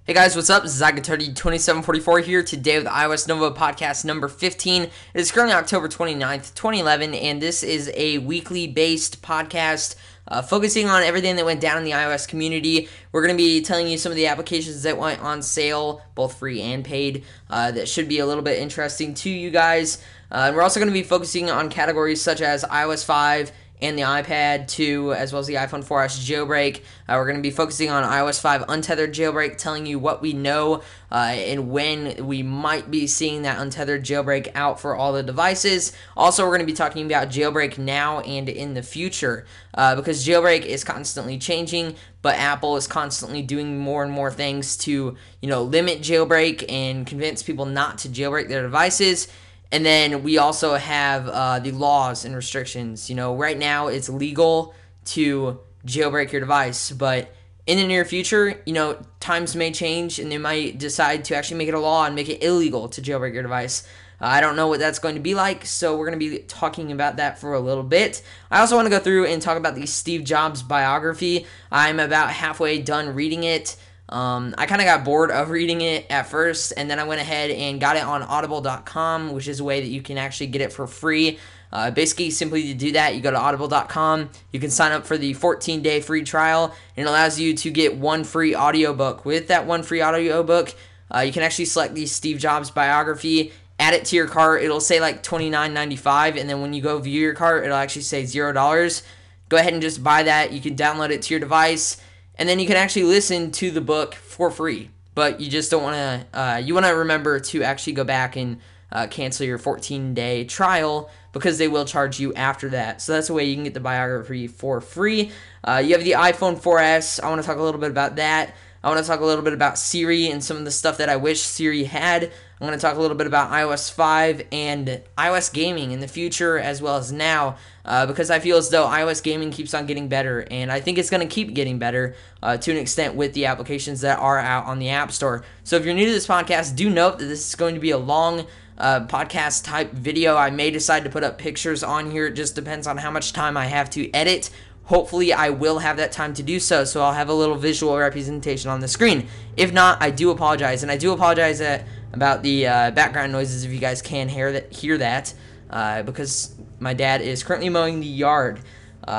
Hey guys, what's up? This is untethered2744 here today with iOS Nova podcast number 15. It is currently October 29th, 2011, and this is a weekly-based podcast focusing on everything that went down in the iOS community. We're going to be telling you some of the applications that went on sale, both free and paid, that should be a little bit interesting to you guys. And we're also going to be focusing on categories such as iOS 5, and the iPad 2, as well as the iPhone 4S jailbreak. We're going to be focusing on iOS 5 untethered jailbreak, telling you what we know and when we might be seeing that untethered jailbreak out for all the devices. Also, we're going to be talking about jailbreak now and in the future, because jailbreak is constantly changing, but Apple is constantly doing more and more things to, limit jailbreak and convince people not to jailbreak their devices. And then we also have the laws and restrictions. Right now it's legal to jailbreak your device, but in the near future, times may change and they might decide to actually make it a law and make it illegal to jailbreak your device. I don't know what that's going to be like, so we're going to be talking about that for a little bit. I also want to go through and talk about the Steve Jobs Biography. I'm about halfway done reading it. I kind of got bored of reading it at first, and then I went ahead and got it on audible.com, which is a way that you can actually get it for free. Basically, simply to do that, you go to audible.com, you can sign up for the 14-day free trial, and it allows you to get one free audiobook. With that one free audiobook, you can actually select the Steve Jobs Biography, add it to your cart. It'll say like $29.95, and then when you go view your cart, it'll actually say $0. Go ahead and just buy that. You can download it to your device, and then you can actually listen to the book for free. But you just don't want to, you want to remember to actually go back and cancel your 14-day trial, because they will charge you after that. So that's a way you can get the biography for free. You have the iPhone 4S. I want to talk a little bit about that. I want to talk a little bit about Siri and some of the stuff that I wish Siri had. I'm going to talk a little bit about iOS 5 and iOS gaming in the future as well as now, because I feel as though iOS gaming keeps on getting better, and I think it's going to keep getting better to an extent with the applications that are out on the App Store. So if you're new to this podcast, do note that this is going to be a long podcast type video. I may decide to put up pictures on here. It just depends on how much time I have to edit. Hopefully, I will have that time to do so, so I'll have a little visual representation on the screen. If not, I do apologize, and I do apologize about the background noises if you guys can hear that, because my dad is currently mowing the yard.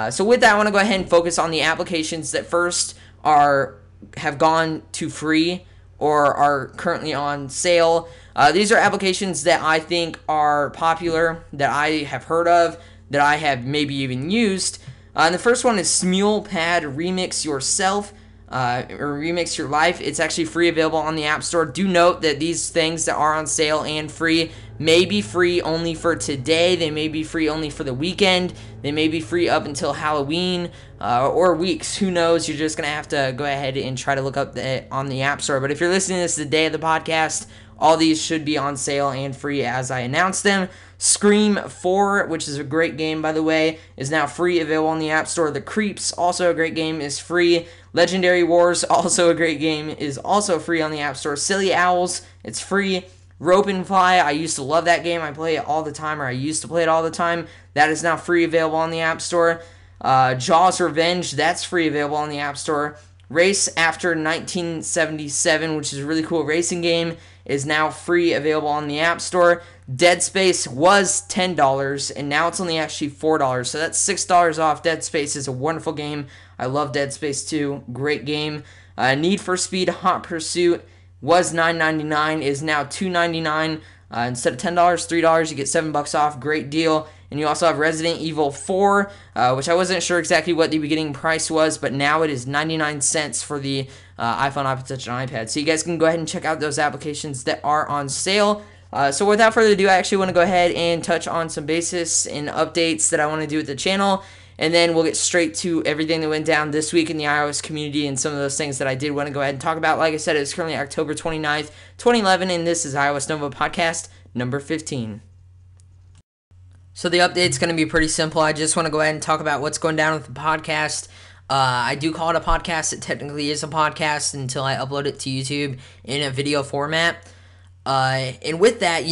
So with that, I want to go ahead and focus on the applications that first have gone to free or are currently on sale. These are applications that I think are popular, that I have heard of, that I have maybe even used. And the first one is SmulePad Remix Yourself, or Remix Your Life. It's actually free, available on the App Store. Do note that these things that are on sale and free may be free only for today. They may be free only for the weekend. They may be free up until Halloween or weeks. Who knows? You're just going to have to go ahead and try to look up on the App Store. But if you're listening to this the day of the podcast, all these should be on sale and free as I announce them. Scream 4, which is a great game, by the way, is now free, available on the App Store. The Creeps, also a great game, is free. Legendary Wars, also a great game, is also free on the App Store. Silly Owls, it's free. Rope and Fly, I used to love that game. I play it all the time, or I used to play it all the time. That is now free, available on the App Store. Jaws Revenge, that's free, available on the App Store. Race After 1977, which is a really cool racing game, is now free, available on the App Store. Dead Space was $10, and now it's only actually $4, so that's $6 off. Dead Space is a wonderful game. I love Dead Space 2. Great game. Need for Speed Hot Pursuit was $9.99, is now $2.99. Instead of $10, $3, you get $7 off. Great deal. And you also have Resident Evil 4, which I wasn't sure exactly what the beginning price was, but now it is 99 cents for the iPhone, iPod Touch, and iPad. So you guys can go ahead and check out those applications that are on sale. So without further ado, I actually want to go ahead and touch on some basics and updates that I want to do with the channel, and then we'll get straight to everything that went down this week in the iOS community and some of those things that I did want to go ahead and talk about. Like I said, it's currently October 29th, 2011, and this is iOS Nova Podcast number 15. So the update's going to be pretty simple. I just want to go ahead and talk about what's going down with the podcast. I do call it a podcast. It technically is a podcast until I upload it to YouTube in a video format. And with that,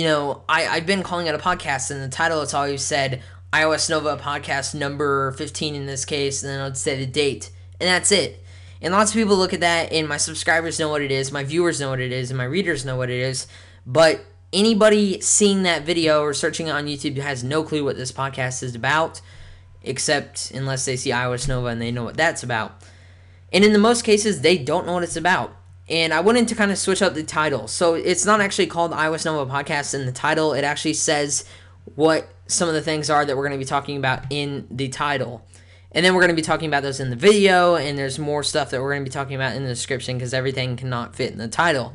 I've been calling it a podcast. In the title, it's always said iOS Nova Podcast number 15 in this case, and then I'd say the date. And that's it. And lots of people look at that, and my subscribers know what it is, my viewers know what it is, and my readers know what it is. But anybody seeing that video or searching it on YouTube has no clue what this podcast is about, except unless they see iOS Nova and they know what that's about. And in the most cases, they don't know what it's about. And I wanted to kind of switch up the title. So it's not actually called iOS Nova Podcast in the title. It actually says what some of the things are that we're going to be talking about in the title. And then we're going to be talking about those in the video, and there's more stuff that we're going to be talking about in the description because everything cannot fit in the title.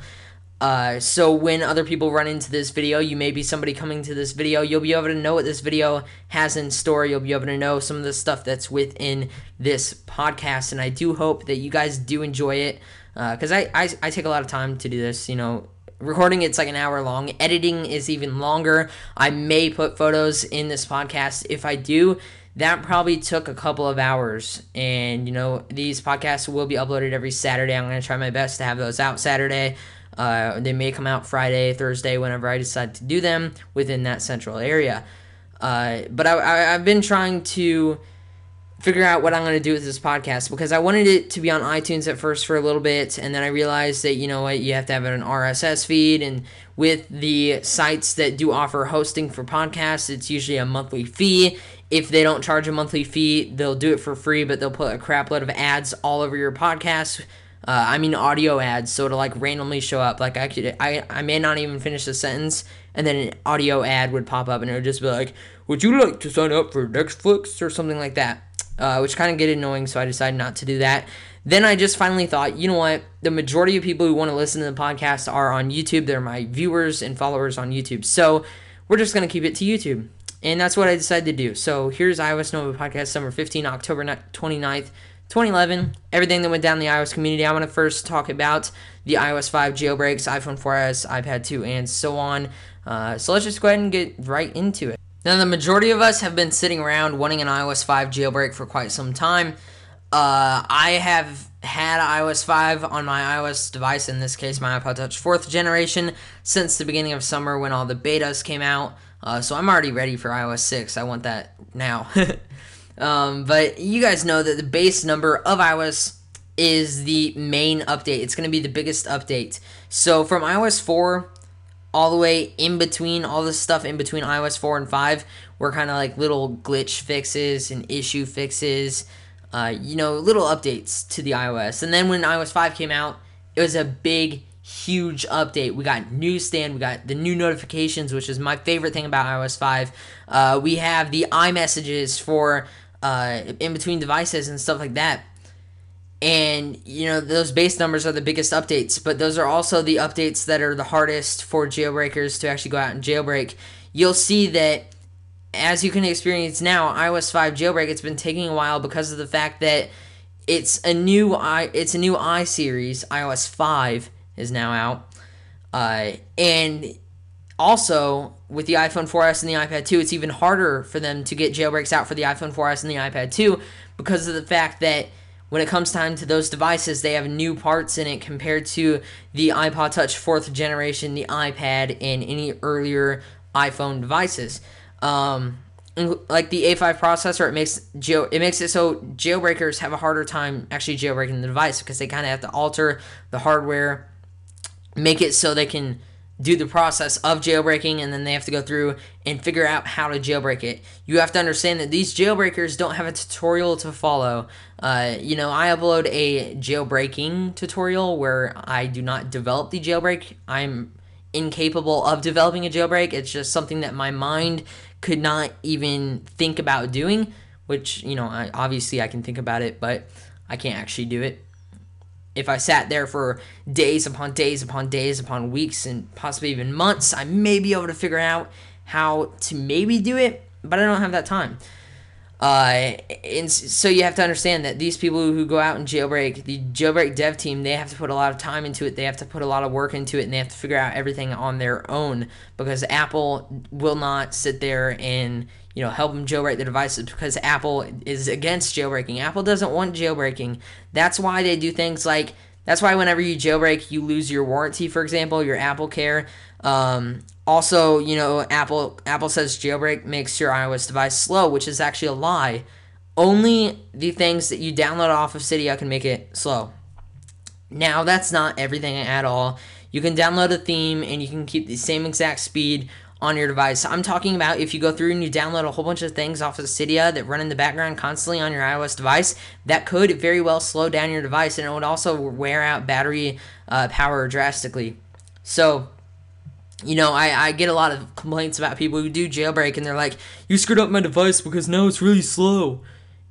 So when other people run into this video, you may be somebody coming to this video, you'll be able to know what this video has in store. You'll be able to know some of the stuff that's within this podcast, and I do hope that you guys do enjoy it because I take a lot of time to do this. Recording it's like an hour long. Editing is even longer. I may put photos in this podcast. If I do, that probably took a couple of hours. And, these podcasts will be uploaded every Saturday. I'm going to try my best to have those out Saturday. They may come out Friday, Thursday, whenever I decide to do them within that central area. But I've been trying to figure out what I'm going to do with this podcast because I wanted it to be on iTunes at first for a little bit, and then I realized that, you have to have an RSS feed, and with the sites that do offer hosting for podcasts, it's usually a monthly fee. If they don't charge a monthly fee, they'll do it for free, but they'll put a crap load of ads all over your podcast. Audio ads, so it'll randomly show up. I may not even finish the sentence, and then an audio ad would pop up, and it would just be like, "Would you like to sign up for Netflix?" or something like that, which kind of get annoying. So I decided not to do that. Then I just finally thought, you know what? The majority of people who want to listen to the podcast are on YouTube. They're my viewers and followers on YouTube, so we're just gonna keep it to YouTube, and that's what I decided to do. So here's iOS Nova Podcast number 15, October 29th. 2011, everything that went down in the iOS community. I want to first talk about the iOS 5 jailbreaks, iPhone 4S, iPad 2, and so on. So let's just go ahead and get right into it. Now, the majority of us have been sitting around wanting an iOS 5 jailbreak for quite some time. I have had iOS 5 on my iOS device, in this case my iPod Touch 4th generation, since the beginning of summer when all the betas came out. So I'm already ready for iOS 6. I want that now. But you guys know that the base number of iOS is the main update. It's going to be the biggest update. So from iOS 4 all the way in between, all this stuff in between iOS 4 and 5 were kind of like little glitch fixes and issue fixes, little updates to the iOS. And then when iOS 5 came out, it was a big, huge update. We got Newsstand, we got the new notifications, which is my favorite thing about iOS 5. We have the iMessages for in between devices and stuff like that. And, those base numbers are the biggest updates, but those are also the updates that are the hardest for jailbreakers to actually go out and jailbreak. You'll see that, as you can experience now, iOS 5 jailbreak, it's been taking a while because of the fact that it's a new I series. iOS 5 is now out. And also, with the iPhone 4S and the iPad 2, it's even harder for them to get jailbreaks out for the iPhone 4S and the iPad 2 because of the fact that when it comes time to those devices, they have new parts in it compared to the iPod Touch 4th generation, the iPad, and any earlier iPhone devices. Like the A5 processor, it makes it so jailbreakers have a harder time actually jailbreaking the device because they kind of have to alter the hardware, make it so they can do the process of jailbreaking, and then they have to go through and figure out how to jailbreak it. You have to understand that these jailbreakers don't have a tutorial to follow. I upload a jailbreaking tutorial where I do not develop the jailbreak. I'm incapable of developing a jailbreak. It's just something that my mind could not even think about doing, which, obviously I can think about it, but I can't actually do it. If I sat there for days upon days upon days upon weeks and possibly even months, I may be able to figure out how to maybe do it, but I don't have that time. And so you have to understand that these people who go out and jailbreak, the jailbreak dev team, they have to put a lot of time into it. They have to put a lot of work into it, and they have to figure out everything on their own because Apple will not sit there and help them jailbreak the devices because Apple is against jailbreaking. Apple doesn't want jailbreaking. That's why they do things like, that's why whenever you jailbreak, you lose your warranty, for example, your Apple Care. Also, Apple says jailbreak makes your iOS device slow, which is actually a lie. only the things that you download off of Cydia can make it slow. Now, that's not everything at all. You can download a theme and you can keep the same exact speed on your device. I'm talking about if you go through and you download a whole bunch of things off of Cydia that run in the background constantly on your iOS device, that could very well slow down your device, and it would also wear out battery power drastically. So, I get a lot of complaints about people who do Jailbreak, and they're like, you screwed up my device because now it's really slow.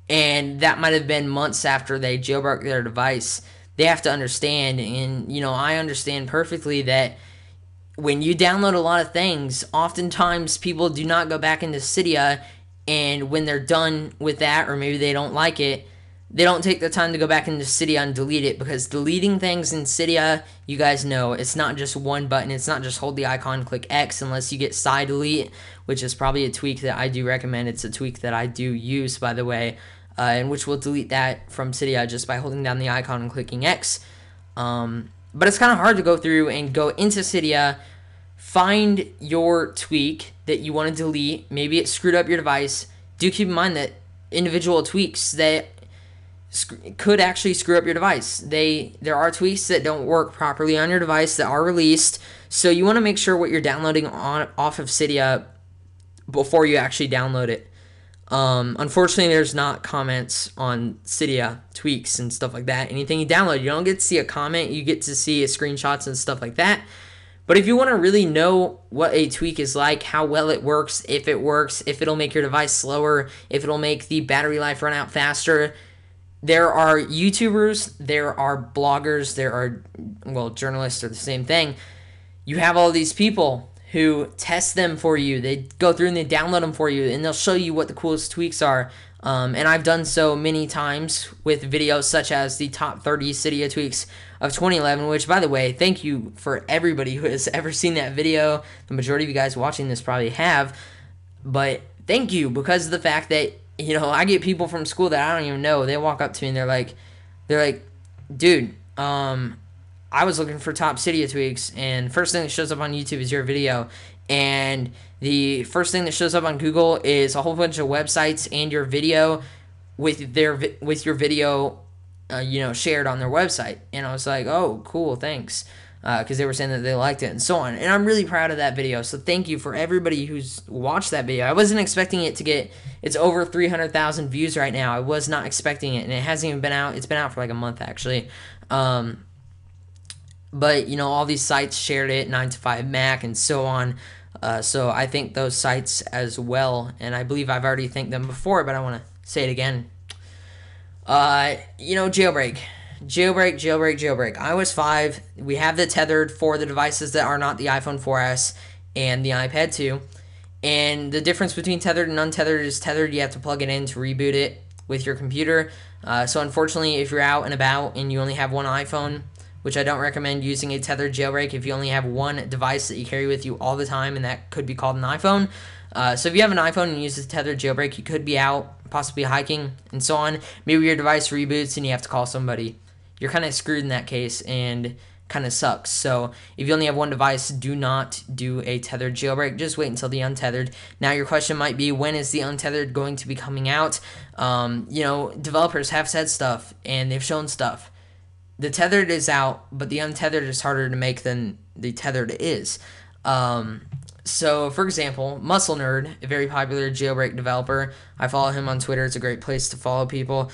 And that might have been months after they jailbroke their device. They have to understand, and I understand perfectly that when you download a lot of things, oftentimes people do not go back into Cydia, and when they're done with that, or maybe they don't like it, they don't take the time to go back into Cydia and delete it, because deleting things in Cydia, you guys know, it's not just one button. It's not just hold the icon, click X, unless you get side delete, which is probably a tweak that I do recommend. It's a tweak that I do use, by the way, and which will delete that from Cydia just by holding down the icon and clicking X. But it's kind of hard to go through and go into Cydia, find your tweak that you want to delete. Maybe it screwed up your device. Do keep in mind that individual tweaks that could actually screw up your device. There are tweaks that don't work properly on your device that are released, so you want to make sure what you're downloading off of Cydia before you actually download it. Unfortunately, there's not comments on Cydia tweaks and stuff like that. Anything you download, you don't get to see a comment. You get to see screenshots and stuff like that. But if you want to really know what a tweak is like, how well it works, if it'll make your device slower, if it'll make the battery life run out faster, there are YouTubers, there are bloggers, journalists are the same thing. You have all these people who test them for you. They go through and they download them for you, and they'll show you what the coolest tweaks are. And I've done so many times with videos such as the top 30 Cydia tweaks of 2011, which, by the way, thank you for everybody who has ever seen that video. The majority of you guys watching this probably have. But thank you, because of the fact that, I get people from school that I don't even know. They walk up to me and they're like, dude, I was looking for top Cydia tweaks, and first thing that shows up on YouTube is your video, and the first thing that shows up on Google is a whole bunch of websites and your video with your video, shared on their website. And I was like, oh, cool, thanks, because they were saying that they liked it and so on. And I'm really proud of that video. So thank you for everybody who's watched that video. I wasn't expecting it to get. It's over 300,000 views right now. I was not expecting it, and it hasn't even been out. It's been out for like a month actually. But, all these sites shared it, 9to5Mac and so on. So I thank those sites as well. And I believe I've already thanked them before, but I want to say it again. Jailbreak. iOS 5, we have the tethered for the devices that are not the iPhone 4S and the iPad 2. And the difference between tethered and untethered is tethered, you have to plug it in to reboot it with your computer. So unfortunately, if you're out and about and you only have one iPhone, which I don't recommend using a tethered jailbreak if you only have one device that you carry with you all the time, and that could be called an iPhone. So if you have an iPhone and you use a tethered jailbreak, you could be out, possibly hiking, and so on. Maybe your device reboots and you have to call somebody. You're kind of screwed in that case, and kind of sucks. So if you only have one device, do not do a tethered jailbreak. Just wait until the untethered. Now your question might be, when is the untethered going to be coming out? Developers have said stuff, and they've shown stuff. The tethered is out, but the untethered is harder to make than the tethered is. So, for example, Muscle Nerd, a very popular jailbreak developer, I follow him on Twitter. It's a great place to follow people.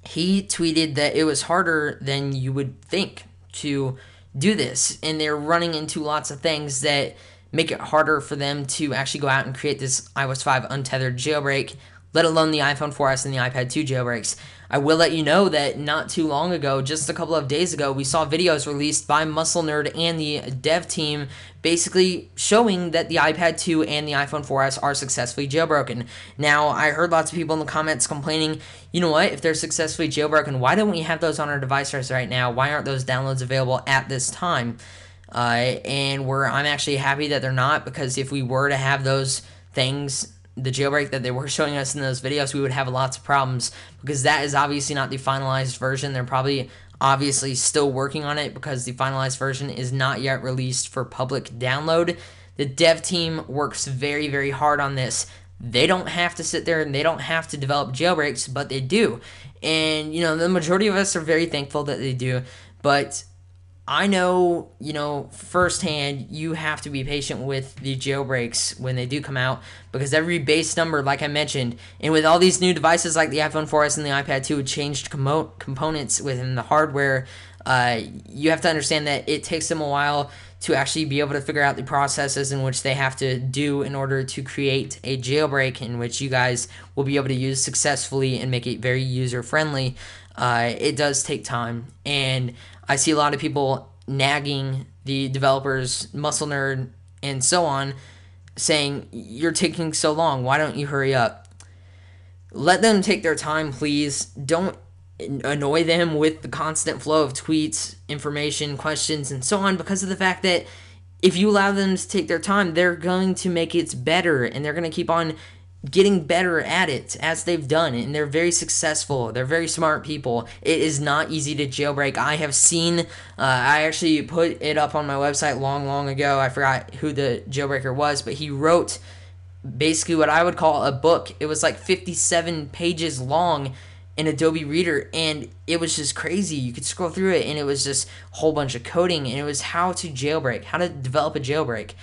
He tweeted that it was harder than you would think to do this, and they're running into lots of things that make it harder for them to actually go out and create this iOS 5 untethered jailbreak, let alone the iPhone 4S and the iPad 2 jailbreaks. I will let you know that not too long ago, just a couple of days ago, we saw videos released by Muscle Nerd and the dev team basically showing that the iPad 2 and the iPhone 4S are successfully jailbroken. Now, I heard lots of people in the comments complaining, you know what, if they're successfully jailbroken, why don't we have those on our devices right now? Why aren't those downloads available at this time? I'm actually happy that they're not, because if we were to have those things, the jailbreak that they were showing us in those videos, we would have lots of problems, because that is obviously not the finalized version. They're probably obviously still working on it, because the finalized version is not yet released for public download. The dev team works very, very hard on this. they don't have to sit there and they don't have to develop jailbreaks, but they do. And, the majority of us are very thankful that they do. But I know, firsthand, you have to be patient with the jailbreaks when they do come out, because every base number, like I mentioned, and with all these new devices like the iPhone 4S and the iPad 2 with changed components within the hardware, you have to understand that it takes them a while to actually be able to figure out the processes in which they have to do in order to create a jailbreak in which you guys will be able to use successfully and make it very user-friendly. It does take time, and I see a lot of people nagging the developers, Muscle Nerd, and so on, saying, "You're taking so long, why don't you hurry up?" Let them take their time, please. Don't annoy them with the constant flow of tweets, information, questions, and so on, because of the fact that if you allow them to take their time, they're going to make it better, and they're going to keep on getting better at it as they've done, and they're very successful. They're very smart people. It is not easy to jailbreak. I have seen, I actually put it up on my website long ago. I forgot who the jailbreaker was, but he wrote basically what I would call a book. It was like 57 pages long in Adobe Reader, and it was just crazy. You could scroll through it, and it was just a whole bunch of coding, and it was how to jailbreak, how to develop a jailbreak.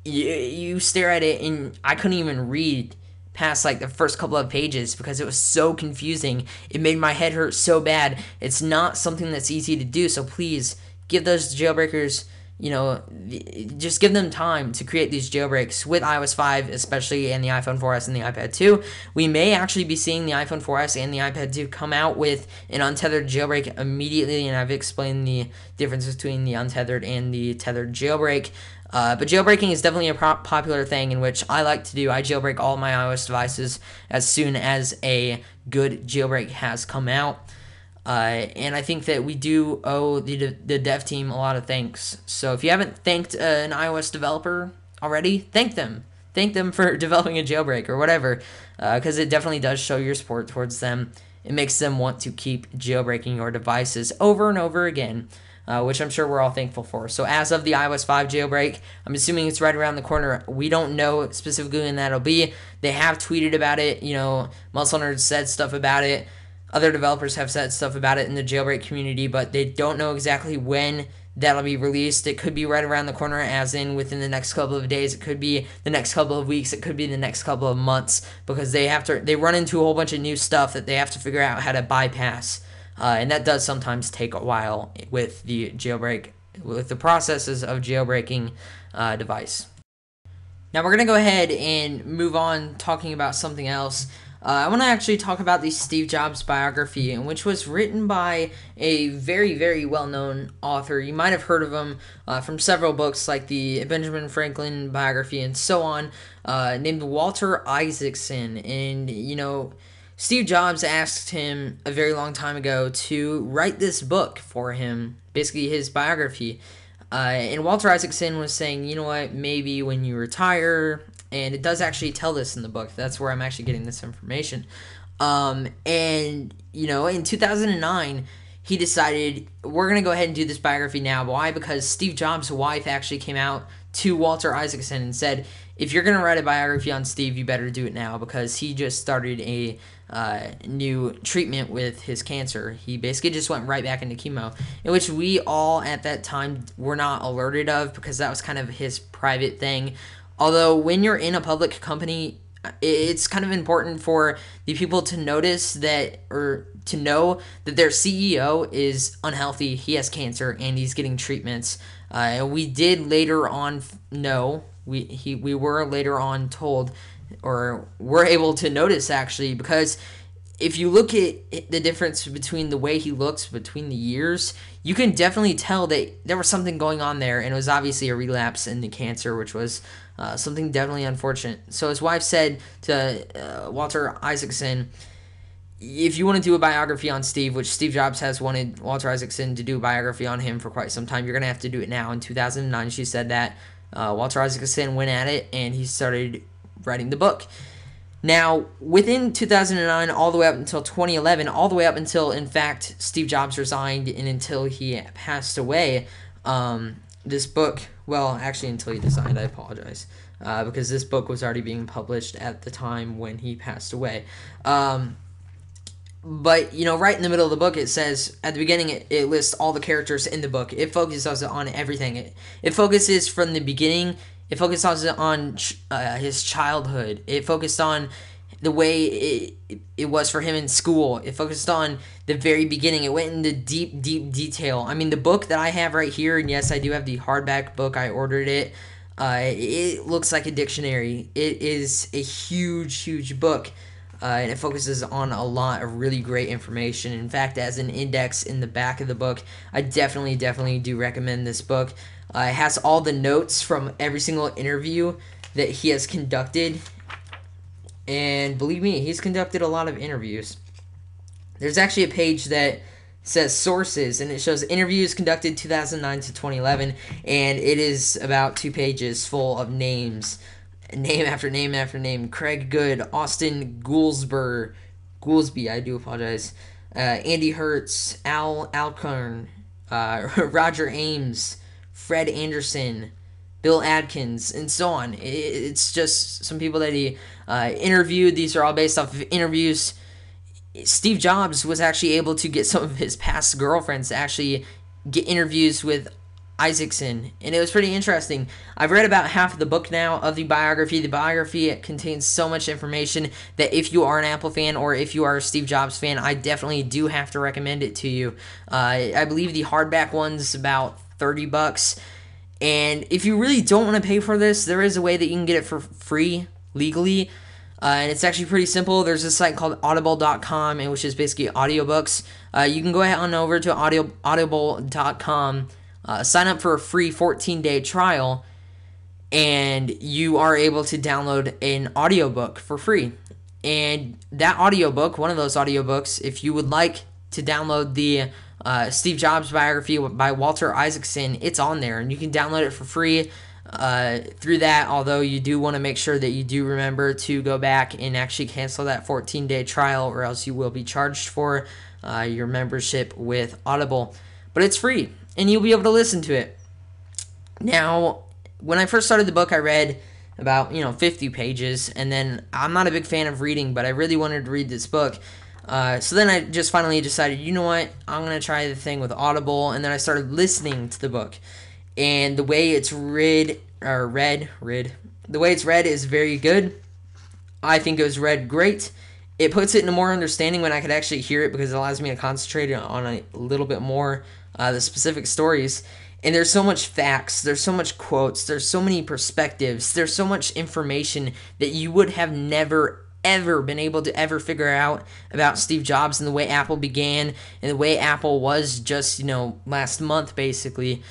You stare at it, and I couldn't even read past like the first couple of pages because it was so confusing. It made my head hurt so bad. It's not something that's easy to do, so please give those jailbreakers, just give them time to create these jailbreaks with iOS 5, especially, and the iPhone 4S and the iPad 2. We may actually be seeing the iPhone 4S and the iPad 2 come out with an untethered jailbreak immediately, and I've explained the difference between the untethered and the tethered jailbreak. But jailbreaking is definitely a popular thing in which I like to do. I jailbreak all my iOS devices as soon as a good jailbreak has come out. And I think that we do owe the dev team a lot of thanks. So if you haven't thanked an iOS developer already, thank them. Thank them for developing a jailbreak or whatever, because it definitely does show your support towards them. It makes them want to keep jailbreaking your devices over and over again, which I'm sure we're all thankful for. So as of the iOS 5 jailbreak, I'm assuming it's right around the corner. We don't know specifically when that'll be. They have tweeted about it. Muscle Nerd said stuff about it. Other developers have said stuff about it in the jailbreak community, but they don't know exactly when that'll be released. It could be right around the corner, as in within the next couple of days. It could be the next couple of weeks. It could be the next couple of months, because they run into a whole bunch of new stuff that they have to figure out how to bypass. And that does sometimes take a while with the jailbreak, with the processes of jailbreaking a device. Now we're going to go ahead and move on talking about something else. I want to actually talk about the Steve Jobs Biography, which was written by a very, very well-known author. You might have heard of him from several books like the Benjamin Franklin Biography and so on, named Walter Isaacson. And, Steve Jobs asked him a very long time ago to write this book for him, basically his biography. And Walter Isaacson was saying, you know what, maybe when you retire. And it does actually tell this in the book. That's where I'm actually getting this information. In 2009, he decided, we're going to go ahead and do this biography now. Why? Because Steve Jobs' wife actually came out to Walter Isaacson and said, if you're going to write a biography on Steve, you better do it now, because he just started a new treatment with his cancer. He basically just went right back into chemo, in which we all at that time were not alerted of, because that was kind of his private thing. Although when you're in a public company, it's kind of important for the people to notice that, or to know that their CEO is unhealthy, he has cancer, and he's getting treatments. We did later on know, we were later on told, or were able to notice actually, because if you look at the difference between the way he looks between the years, you can definitely tell that there was something going on there, and it was obviously a relapse in the cancer, which was something definitely unfortunate. So his wife said to Walter Isaacson, if you want to do a biography on Steve, which Steve Jobs has wanted Walter Isaacson to do a biography on him for quite some time, you're going to have to do it now. In 2009, she said that. Walter Isaacson went at it, and he started writing the book. Now, within 2009, all the way up until 2011, all the way up until, in fact, Steve Jobs resigned and until he passed away, this book, well, actually until he resigned, I apologize. because this book was already being published at the time when he passed away. But, right in the middle of the book, it says, at the beginning, it lists all the characters in the book. It focuses on everything. It focuses from the beginning. It focuses on his childhood. It focused on the way it was for him in school. It focused on the very beginning. It went into deep, deep detail. I mean, the book that I have right here, and yes, I do have the hardback book. I ordered it. It looks like a dictionary. It is a huge, huge book. And it focuses on a lot of really great information. In fact, as an index in the back of the book, I definitely do recommend this book. It has all the notes from every single interview that he has conducted. And believe me, he's conducted a lot of interviews. There's actually a page that says sources, and it shows interviews conducted 2009 to 2011, and it is about 2 pages full of names. Name after name after name. Craig Good, Austin Goolsby, I do apologize. Andy Hertz, Al Alcorn, Roger Ames, Fred Anderson, Bill Adkins, and so on. It's just some people that he interviewed. These are all based off of interviews. Steve Jobs was actually able to get some of his past girlfriends to actually get interviews with Isaacson, and it was pretty interesting. I've read about half of the book now of the biography. The biography contains so much information that if you are an Apple fan or if you are a Steve Jobs fan, I definitely do have to recommend it to you. I believe the hardback one's about $30, and if you really don't want to pay for this, there is a way that you can get it for free legally. And it's actually pretty simple. There's a site called audible.com, which is basically audiobooks. You can go ahead on over to audible.com. Sign up for a free 14-day trial, and you are able to download an audiobook for free. And that audiobook, one of those audiobooks, if you would like to download the Steve Jobs Biography by Walter Isaacson, it's on there, and you can download it for free through that, although you do want to make sure that you do remember to go back and actually cancel that 14-day trial, or else you will be charged for your membership with Audible. But it's free, and you'll be able to listen to it. Now, when I first started the book, I read about 50 pages, and then I'm not a big fan of reading, but I really wanted to read this book. So then I just finally decided, you know what, I'm going to try the thing with Audible, and then I started listening to the book. And the way it's read is very good. I think it was read great. It puts it in a more understanding when I could actually hear it, because it allows me to concentrate on a little bit more the specific stories. And there's so much facts, there's so much quotes, there's so many perspectives, there's so much information that you would have never ever been able to ever figure out about Steve Jobs and the way Apple began and the way Apple was just last month basically.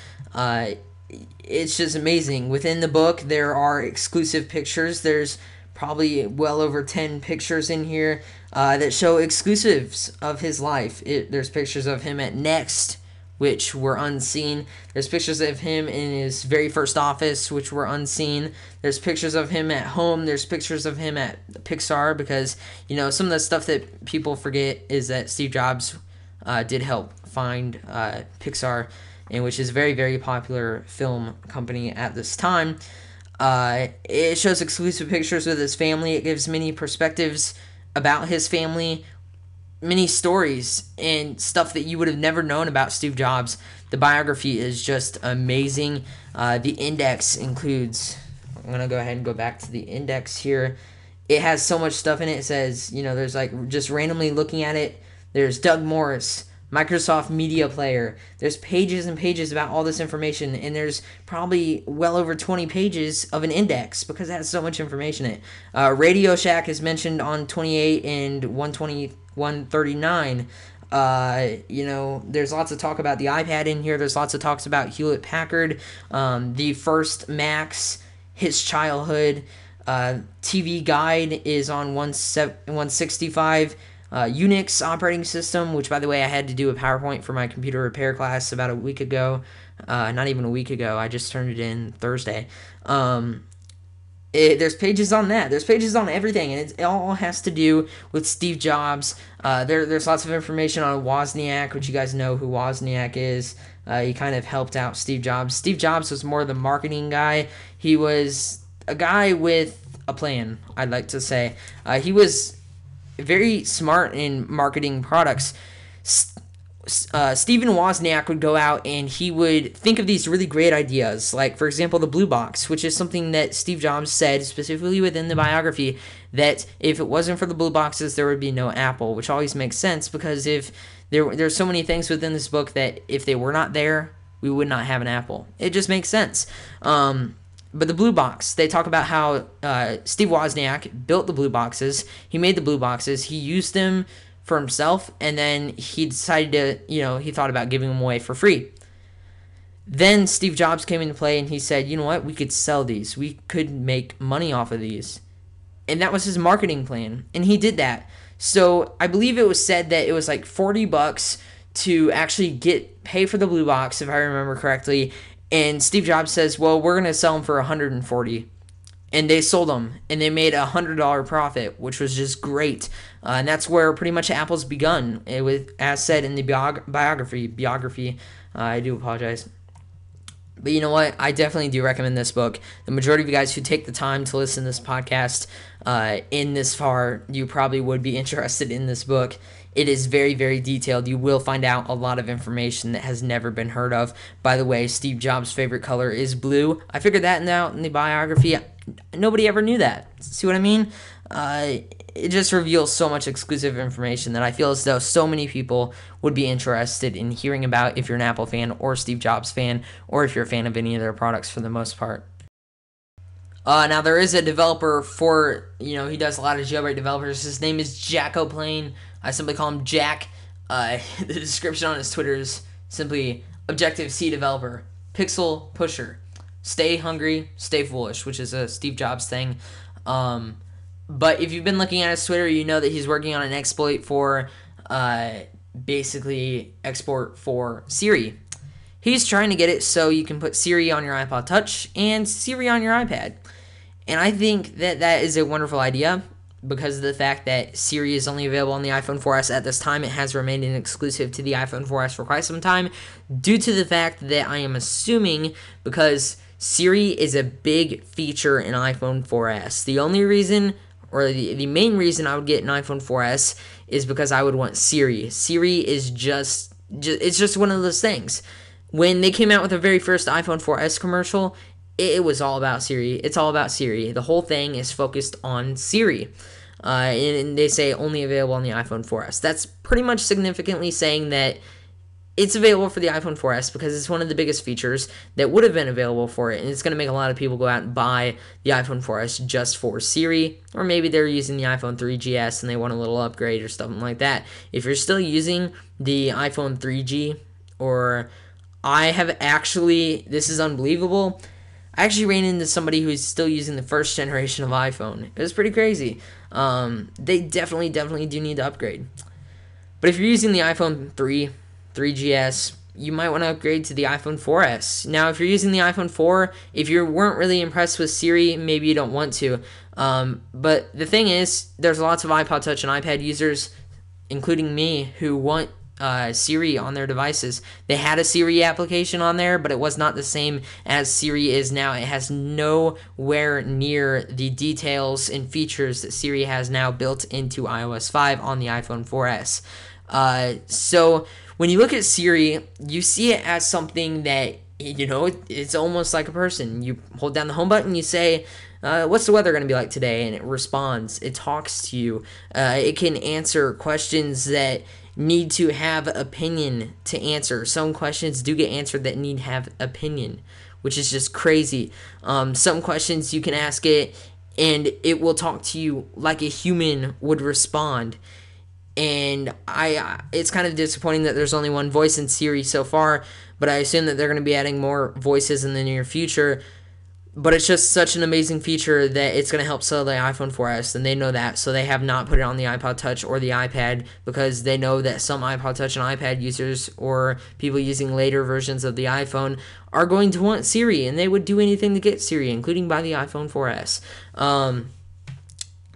It's just amazing. Within the book there are exclusive pictures. There's probably well over 10 pictures in here that show exclusives of his life. There's pictures of him at Next, which were unseen. There's pictures of him in his very first office, which were unseen. There's pictures of him at home. There's pictures of him at Pixar, because some of the stuff that people forget is that Steve Jobs did help find Pixar, and which is a very, very popular film company at this time. It shows exclusive pictures with his family. It gives many perspectives about his family, many stories and stuff that you would have never known about Steve Jobs. The biography is just amazing. The index includes, I'm going to go ahead and go back to the index here. It has so much stuff in it. It says, there's just randomly looking at it, there's Doug Morris, Microsoft Media Player. There's pages and pages about all this information, and there's probably well over 20 pages of an index because it has so much information in it. Radio Shack is mentioned on 28 and 139. There's lots of talk about the iPad in here. There's lots of talks about Hewlett-Packard, the first Macs, his childhood. TV Guide is on 165. Unix operating system, which, by the way, I had to do a PowerPoint for my computer repair class about a week ago. Not even a week ago. I just turned it in Thursday. There's pages on that. There's pages on everything, and it all has to do with Steve Jobs. There's lots of information on Wozniak, which you guys know who Wozniak is. He kind of helped out Steve Jobs. Steve Jobs was more the marketing guy. He was a guy with a plan, I'd like to say. He was very smart in marketing products. Stephen Wozniak would go out and he would think of these really great ideas, like, for example, the blue box, which is something that Steve Jobs said specifically within the biography, that if it wasn't for the blue boxes, there would be no Apple, which always makes sense, because if there's so many things within this book that if they were not there, we would not have an Apple. It just makes sense. But the blue box, they talk about how Steve Wozniak built the blue boxes. He made the blue boxes. He used them for himself, and then he decided to, he thought about giving them away for free. Then Steve Jobs came into play, and he said, you know what, we could sell these. We could make money off of these. And that was his marketing plan, and he did that. So I believe it was said that it was like $40 to actually pay for the blue box, if I remember correctly. And Steve Jobs says, well, we're going to sell them for $140. And they sold them, and they made a $100 profit, which was just great. And that's where pretty much Apple's begun. It was, as said in the biography. I do apologize. But you know what? I definitely do recommend this book. The majority of you guys who take the time to listen to this podcast in this far, you probably would be interested in this book. It is very, very detailed. You will find out a lot of information that has never been heard of. By the way, Steve Jobs' favorite color is blue. I figured that out in the biography. Nobody ever knew that. See what I mean? It just reveals so much exclusive information that I feel as though so many people would be interested in hearing about if you're an Apple fan or Steve Jobs fan, or if you're a fan of any of their products for the most part. Now, there is a developer for, he does a lot of jailbreak developers. His name is Jack O'Plain. I simply call him Jack. The description on his Twitter is simply Objective-C developer, pixel pusher, stay hungry, stay foolish, which is a Steve Jobs thing. But if you've been looking at his Twitter, you know that he's working on an exploit for basically export for Siri. He's trying to get it so you can put Siri on your iPod Touch and Siri on your iPad. And I think that that is a wonderful idea because of the fact that Siri is only available on the iPhone 4S at this time. It has remained an exclusive to the iPhone 4S for quite some time due to the fact that I am assuming because Siri is a big feature in iPhone 4S. The only reason, or the main reason I would get an iPhone 4S is because I would want Siri. Siri is it's just one of those things. When they came out with the very first iPhone 4S commercial, it was all about Siri. It's all about Siri. The whole thing is focused on Siri. And they say only available on the iPhone 4S. That's pretty much significantly saying that it's available for the iPhone 4S because it's one of the biggest features that would have been available for it. And it's going to make a lot of people go out and buy the iPhone 4S just for Siri. Or maybe they're using the iPhone 3GS and they want a little upgrade or something like that. If you're still using the iPhone 3G, or I have actually, this is unbelievable, I actually ran into somebody who's still using the first generation of iPhone. It was pretty crazy. They definitely do need to upgrade. But if you're using the iPhone 3GS, you might want to upgrade to the iPhone 4S. Now, if you're using the iPhone 4, if you weren't really impressed with Siri, maybe you don't want to. But the thing is, there's lots of iPod Touch and iPad users, including me, who want Siri on their devices. They had a Siri application on there, but it was not the same as Siri is now. It has nowhere near the details and features that Siri has now built into iOS 5 on the iPhone 4S. So when you look at Siri, you see it as something that, it's almost like a person. You hold down the home button, you say, what's the weather going to be like today? And it responds. It talks to you. It can answer questions that need to have opinion to answer. Some questions do get answered that need to have opinion, which is just crazy. Some questions you can ask it, and it will talk to you like a human would respond. And it's kind of disappointing that there's only one voice in Siri so far, but I assume that they're going to be adding more voices in the near future. But it's just such an amazing feature that it's going to help sell the iPhone 4S, and they know that, so they have not put it on the iPod Touch or the iPad because they know that some iPod Touch and iPad users or people using later versions of the iPhone are going to want Siri, and they would do anything to get Siri, including buy the iPhone 4S.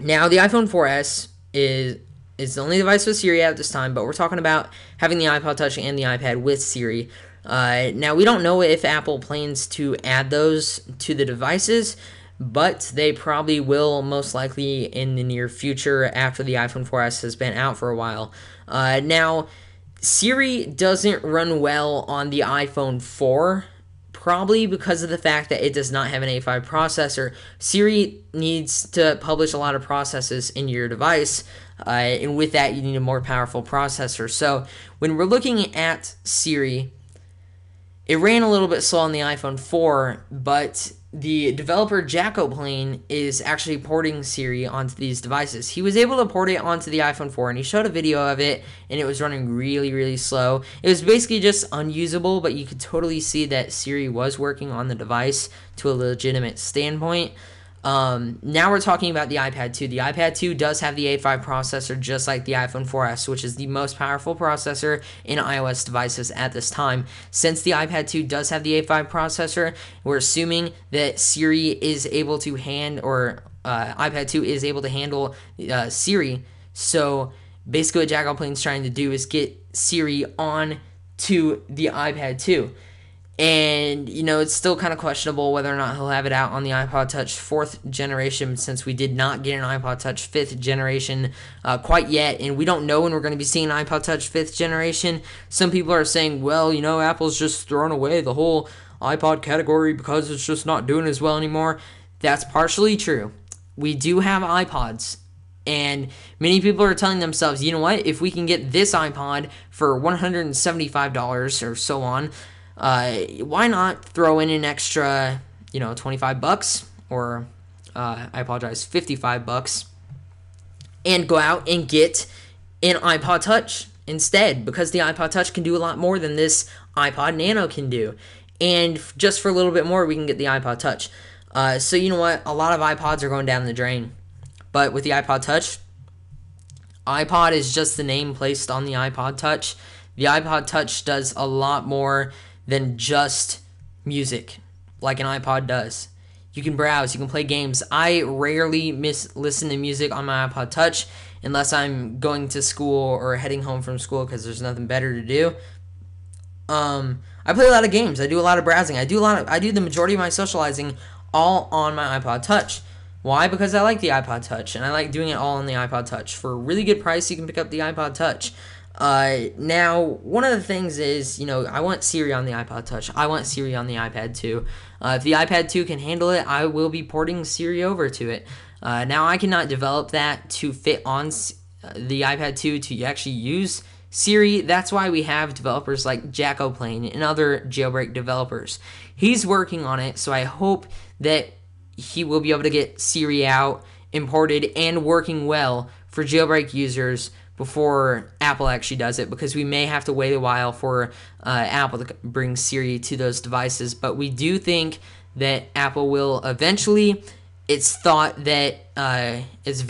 Now, the iPhone 4S is the only device with Siri at this time, but we're talking about having the iPod Touch and the iPad with Siri. Now, we don't know if Apple plans to add those to the devices, but they probably will most likely in the near future after the iPhone 4S has been out for a while. Now, Siri doesn't run well on the iPhone 4, probably because of the fact that it does not have an A5 processor. Siri needs to publish a lot of processes in your device, and with that, you need a more powerful processor. So when we're looking at Siri, it ran a little bit slow on the iPhone 4, but the developer Jailbreak is actually porting Siri onto these devices. He was able to port it onto the iPhone 4, and he showed a video of it, and it was running really, really slow. It was basically just unusable, but you could totally see that Siri was working on the device to a legitimate standpoint. Now we're talking about the iPad 2. The iPad 2 does have the A5 processor just like the iPhone 4S, which is the most powerful processor in iOS devices at this time. Since the iPad 2 does have the A5 processor, we're assuming that Siri is able to iPad 2 is able to handle Siri. So basically what Jailbreak's trying to do is get Siri on to the iPad 2. And, it's still kind of questionable whether or not he'll have it out on the iPod Touch 4th generation, since we did not get an iPod Touch 5th generation quite yet. And we don't know when we're going to be seeing an iPod Touch 5th generation. Some people are saying, well, Apple's just thrown away the whole iPod category because it's just not doing as well anymore. That's partially true. We do have iPods. And many people are telling themselves, you know what, if we can get this iPod for $175 or so on, why not throw in an extra, $25 or, I apologize, $55 and go out and get an iPod Touch instead, because the iPod Touch can do a lot more than this iPod Nano can do. And just for a little bit more, we can get the iPod Touch. So you know what? A lot of iPods are going down the drain. But with the iPod Touch, iPod is just the name placed on the iPod Touch. The iPod Touch does a lot more than just music, like an iPod does. You can browse, you can play games. I rarely listen to music on my iPod Touch unless I'm going to school or heading home from school because there's nothing better to do. I play a lot of games. I do a lot of browsing. I do the majority of my socializing all on my iPod Touch. Why? Because I like the iPod Touch, and I like doing it all on the iPod Touch. For a really good price, you can pick up the iPod Touch. Now, one of the things is, I want Siri on the iPod Touch. I want Siri on the iPad 2. If the iPad 2 can handle it, I will be porting Siri over to it. Now, I cannot develop that to fit on the iPad 2 to actually use Siri. That's why we have developers like Jailbreak and other Jailbreak developers. He's working on it, so I hope that he will be able to get Siri out, imported, and working well for Jailbreak users before Apple actually does it, because we may have to wait a while for Apple to bring Siri to those devices. But we do think that Apple will eventually. It's thought that it's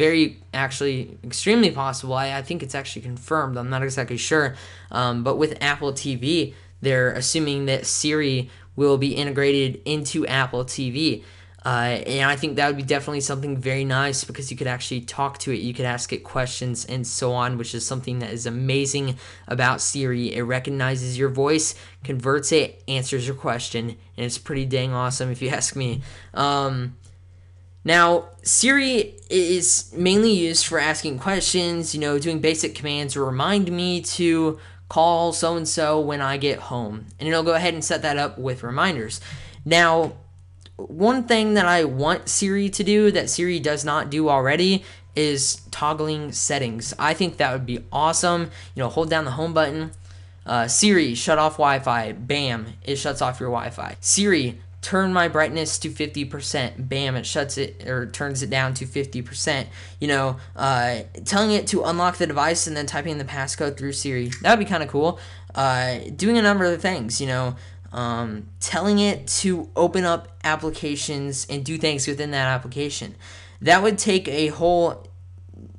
extremely possible. I think it's actually confirmed. I'm not exactly sure. But with Apple TV, they're assuming that Siri will be integrated into Apple TV. And I think that would be definitely something very nice, because you could actually talk to it, you could ask it questions and so on, which is something that is amazing about Siri. It recognizes your voice, converts it, answers your question, and it's pretty dang awesome if you ask me. Now, Siri is mainly used for asking questions, doing basic commands, remind me to call so-and-so when I get home. And it'll go ahead and set that up with reminders. Now, one thing that I want Siri to do that Siri does not do already is toggling settings. I think that would be awesome. Hold down the home button. Siri, shut off Wi-Fi. Bam, it shuts off your Wi-Fi. Siri, turn my brightness to 50%. Bam, it turns it down to 50%. Telling it to unlock the device and then typing in the passcode through Siri. That would be kind of cool. Doing a number of things, telling it to open up applications and do things within that application. That would take a whole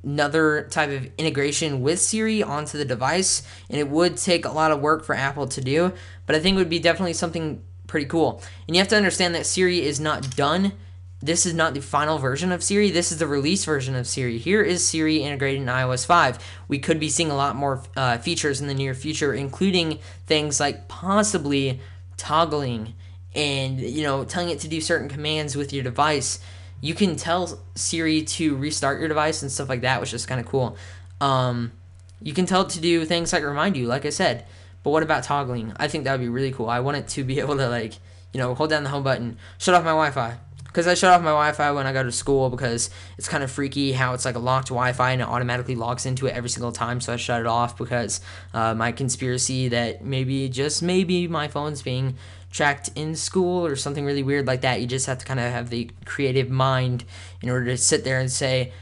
another type of integration with Siri onto the device, and it would take a lot of work for Apple to do, but I think it would be definitely something pretty cool. And you have to understand that Siri is not done. This is not the final version of Siri. This is the release version of Siri. Here is Siri integrated in iOS 5. We could be seeing a lot more features in the near future, including things like possibly toggling and telling it to do certain commands with your device. you can tell Siri to restart your device and stuff like that, which is kind of cool. You can tell it to do things like remind you, like I said. But what about toggling? I think that would be really cool. I want it to be able to, like, hold down the home button, shut off my Wi-Fi. Because I shut off my Wi-Fi when I go to school because it's kind of freaky how it's like a locked Wi-Fi and it automatically logs into it every single time. So I shut it off because my conspiracy that just maybe my phone's being tracked in school or something really weird like that. You just have to kind of have the creative mind in order to sit there and say,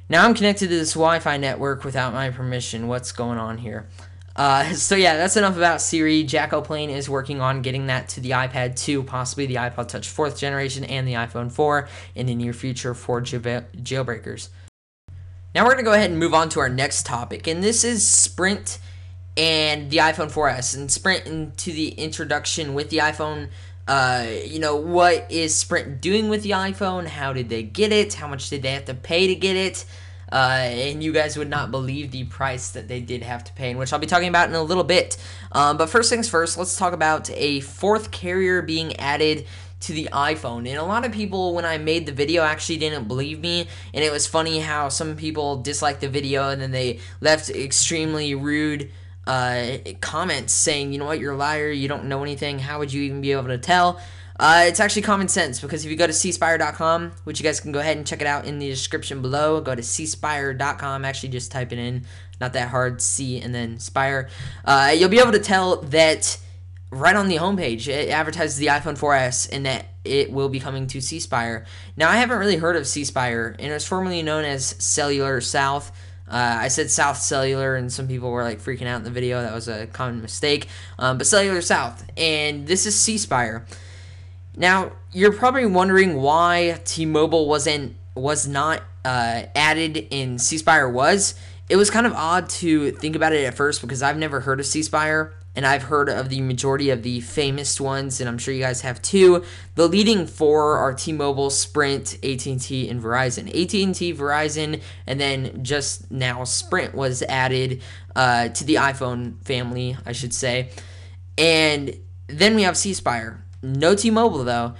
now I'm connected to this Wi-Fi network without my permission. What's going on here? So yeah, that's enough about Siri. Jack O'Plane is working on getting that to the iPad 2, possibly the iPod Touch 4th generation, and the iPhone 4 in the near future for jailbreakers. Now we're going to go ahead and move on to our next topic, and this is Sprint and the iPhone 4S. And Sprint into the introduction with the iPhone. What is Sprint doing with the iPhone? How did they get it? How much did they have to pay to get it? And you guys would not believe the price that they did have to pay, which I'll be talking about in a little bit. But first things first, let's talk about a fourth carrier being added to the iPhone. And a lot of people, when I made the video, actually didn't believe me. And it was funny how some people disliked the video and then they left extremely rude comments saying, you know what, you're a liar, you don't know anything, how would you even be able to tell? It's actually common sense, because if you go to cspire.com, which you guys can go ahead and check it out in the description below, go to cspire.com, actually just type it in, not that hard, C and then Spire, you'll be able to tell that right on the homepage, it advertises the iPhone 4S and that it will be coming to cspire. Now, I haven't really heard of cspire, and it was formerly known as Cellular South. I said South Cellular, and some people were like freaking out in the video. That was a common mistake. But Cellular South, and this is cspire. Now, you're probably wondering why T-Mobile was not added in cspire was. It was kind of odd to think about it at first because I've never heard of cspire, and I've heard of the majority of the famous ones, and I'm sure you guys have too. The leading four are T-Mobile, Sprint, AT&T, and Verizon. AT&T, Verizon, and then just now Sprint was added to the iPhone family, I should say. And then we have cspire. No T-Mobile, though.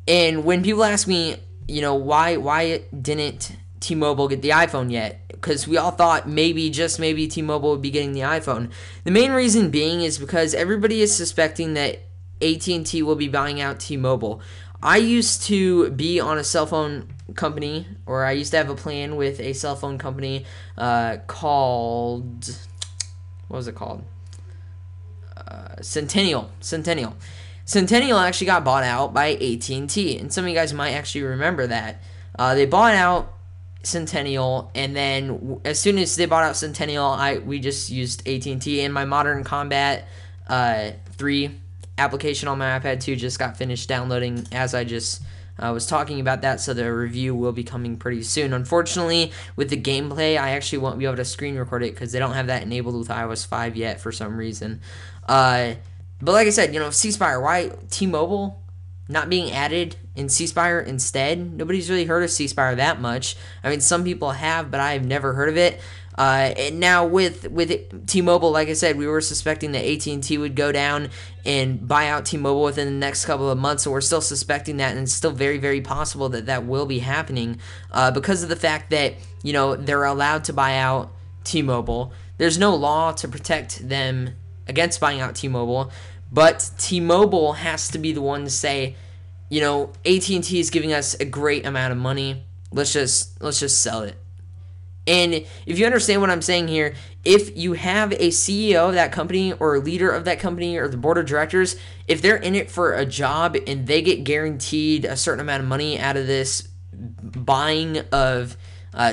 And when people ask me, why didn't T-Mobile get the iPhone yet? Because we all thought just maybe T-Mobile would be getting the iPhone. The main reason being is because everybody is suspecting that AT&T will be buying out T-Mobile. I used to be on a cell phone company, or I used to have a plan with a cell phone company called, what was it called? Centennial. Centennial actually got bought out by AT&T, and some of you guys might actually remember that. They bought out Centennial, and then as soon as they bought out Centennial, we just used AT&T, and my Modern Combat 3 application on my iPad 2 just got finished downloading as I just was talking about that, so the review will be coming pretty soon. Unfortunately, with the gameplay, I actually won't be able to screen record it because they don't have that enabled with iOS 5 yet for some reason. But like I said, cspire, why T-Mobile not being added in cspire instead? Nobody's really heard of cspire that much. I mean, some people have, but I've never heard of it. And now with T-Mobile, like I said, we were suspecting that AT&T would go down and buy out T-Mobile within the next couple of months, so we're still suspecting that, and it's still very, very possible that that will be happening because of the fact that, they're allowed to buy out T-Mobile. There's no law to protect them against buying out T-Mobile, but T-Mobile has to be the one to say, AT&T is giving us a great amount of money. Let's just sell it. And if you understand what I'm saying here, if you have a CEO of that company or a leader of that company or the board of directors, if they're in it for a job and they get guaranteed a certain amount of money out of this buying of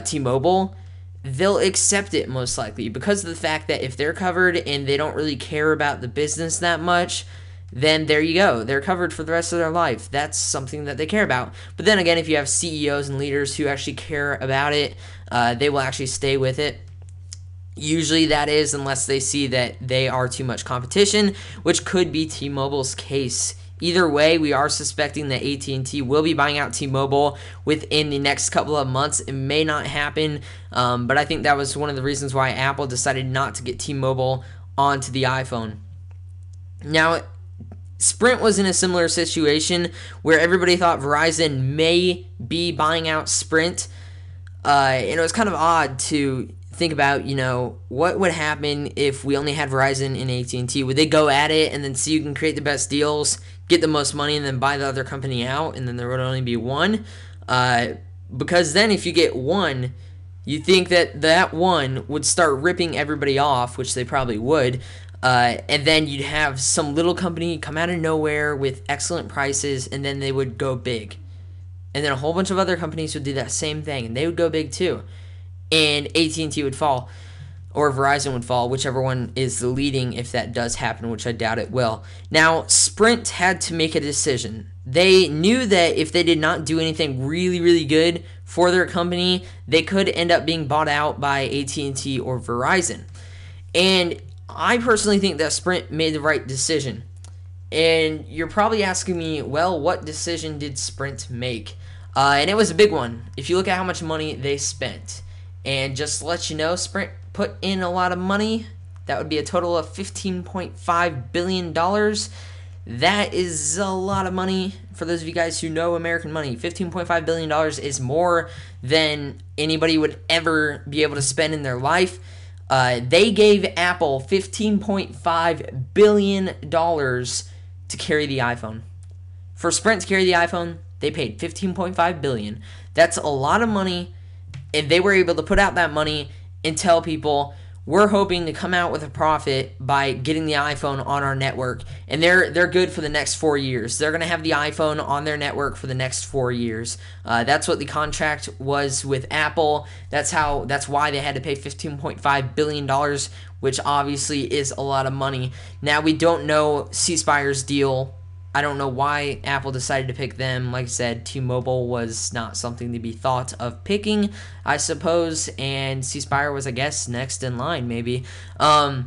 T-Mobile, they'll accept it most likely because of the fact that if they're covered and they don't really care about the business that much, then there you go. They're covered for the rest of their life. That's something that they care about. But then again, if you have CEOs and leaders who actually care about it, they will actually stay with it. Usually that is unless they see that they are too much competition, which could be T-Mobile's case. Either way, we are suspecting that AT&T will be buying out T-Mobile within the next couple of months. It may not happen, but I think that was one of the reasons why Apple decided not to get T-Mobile onto the iPhone. Now, Sprint was in a similar situation where everybody thought Verizon may be buying out Sprint. And it was kind of odd to think about, what would happen if we only had Verizon and AT&T? Would they go at it and then see who can create the best deals, get the most money, and then buy the other company out, and then there would only be one? Because then if you get one, you think that one would start ripping everybody off, which they probably would, and then you'd have some little company come out of nowhere with excellent prices, and then they would go big. And then a whole bunch of other companies would do that same thing, and they would go big too. And AT&T would fall, or Verizon would fall, whichever one is the leading, if that does happen, which I doubt it will. Now, Sprint had to make a decision. They knew that if they did not do anything really, really good for their company, they could end up being bought out by AT&T or Verizon. And I personally think that Sprint made the right decision. And you're probably asking me, well, what decision did Sprint make? And it was a big one. If you look at how much money they spent. And just to let you know, Sprint put in a lot of money. That would be a total of $15.5 billion. That is a lot of money. For those of you guys who know American money, $15.5 billion is more than anybody would ever be able to spend in their life. They gave Apple $15.5 billion to carry the iPhone. For Sprint to carry the iPhone, they paid $15.5 billion. That's a lot of money, and they were able to put out that money and tell people, we're hoping to come out with a profit by getting the iPhone on our network. And they're good for the next 4 years. They're going to have the iPhone on their network for the next 4 years. That's what the contract was with Apple. That's why they had to pay $15.5 billion, which obviously is a lot of money. Now, we don't know cspire's deal. I don't know why Apple decided to pick them. Like I said, T-Mobile was not something to be thought of picking, I suppose, and cspire was, I guess, next in line, maybe. But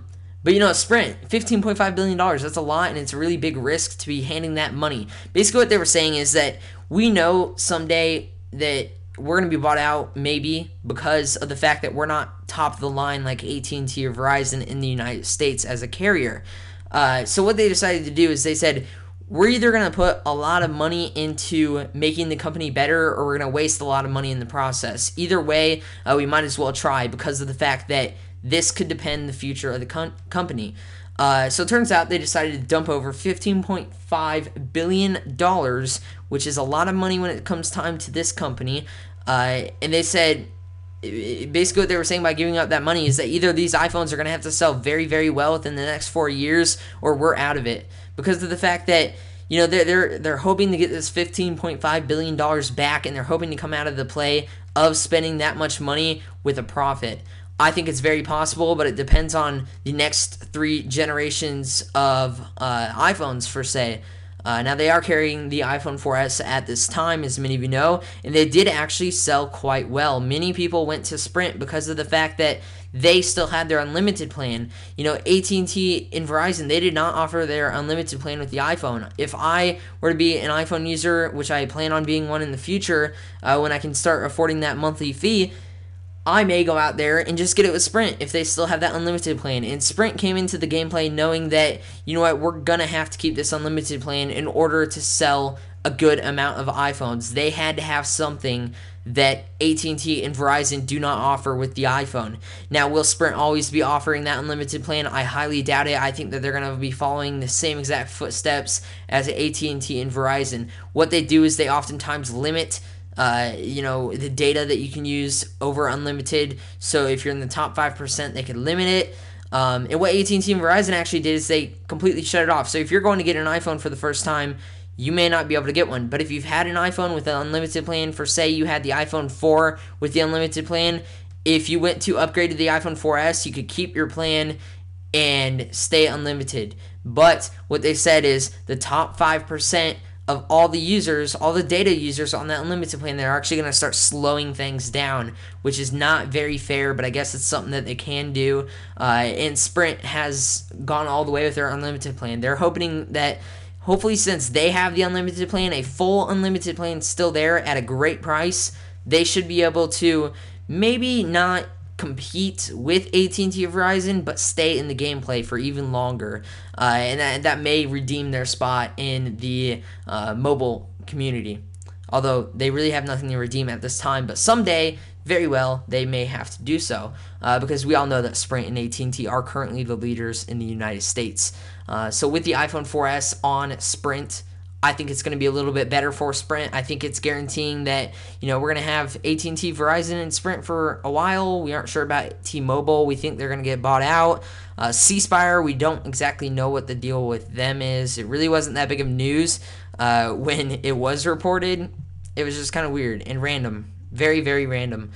Sprint, $15.5 billion, that's a lot, and it's a really big risk to be handing that money. Basically, what they were saying is that we know someday that we're going to be bought out, maybe, because of the fact that we're not top of the line like AT&T or Verizon in the United States as a carrier. So what they decided to do is they said, we're either going to put a lot of money into making the company better, or we're going to waste a lot of money in the process. Either way, we might as well try, because of the fact that this could depend the future of the company. So it turns out they decided to dump over $15.5 billion, which is a lot of money when it comes time to this company. And they said, basically what they were saying by giving up that money is that either these iPhones are going to have to sell very, very well within the next 4 years, or we're out of it. Because of the fact that, they're hoping to get this $15.5 billion back, and they're hoping to come out of the play of spending that much money with a profit. I think it's very possible, but it depends on the next 3 generations of iPhones, per se. Now, they are carrying the iPhone 4S at this time, as many of you know, and they did actually sell quite well. Many people went to Sprint because of the fact that they still had their unlimited plan. AT&T and Verizon, they did not offer their unlimited plan with the iPhone. If I were to be an iPhone user, which I plan on being one in the future, when I can start affording that monthly fee, I may go out there and just get it with Sprint if they still have that unlimited plan. And Sprint came into the gameplay knowing that, we're going to have to keep this unlimited plan in order to sell a good amount of iPhones. They had to have something that AT&T and Verizon do not offer with the iPhone. Now, will Sprint always be offering that unlimited plan? I highly doubt it. I think that they're going to be following the same exact footsteps as AT&T and Verizon. What they do is they oftentimes limit the data that you can use over unlimited. So if you're in the top 5%, they can limit it. And what AT&T and Verizon actually did is they completely shut it off. So if you're going to get an iPhone for the first time, you may not be able to get one. But if you've had an iPhone with an unlimited plan, for say you had the iPhone 4 with the unlimited plan, if you went to upgrade to the iPhone 4S, you could keep your plan and stay unlimited. But what they said is the top 5% of all the users, all the data users on that unlimited plan, they're actually going to start slowing things down, which is not very fair, but I guess it's something that they can do. And Sprint has gone all the way with their unlimited plan. They're hoping that, hopefully, since they have the unlimited plan, a full unlimited plan still there at a great price, they should be able to maybe not compete with AT&T or Verizon, but stay in the gameplay for even longer, and that may redeem their spot in the mobile community. Although they really have nothing to redeem at this time, but someday, very well, they may have to do so, because we all know that Sprint and AT&T are currently the leaders in the United States. So with the iPhone 4S on Sprint, I think it's going to be a little bit better for Sprint. I think it's guaranteeing that, we're going to have AT&T, Verizon, and Sprint for a while. We aren't sure about T-Mobile. We think they're going to get bought out. cspire, we don't exactly know what the deal with them is. It really wasn't that big of news when it was reported. It was just kind of weird and random. Very, very random.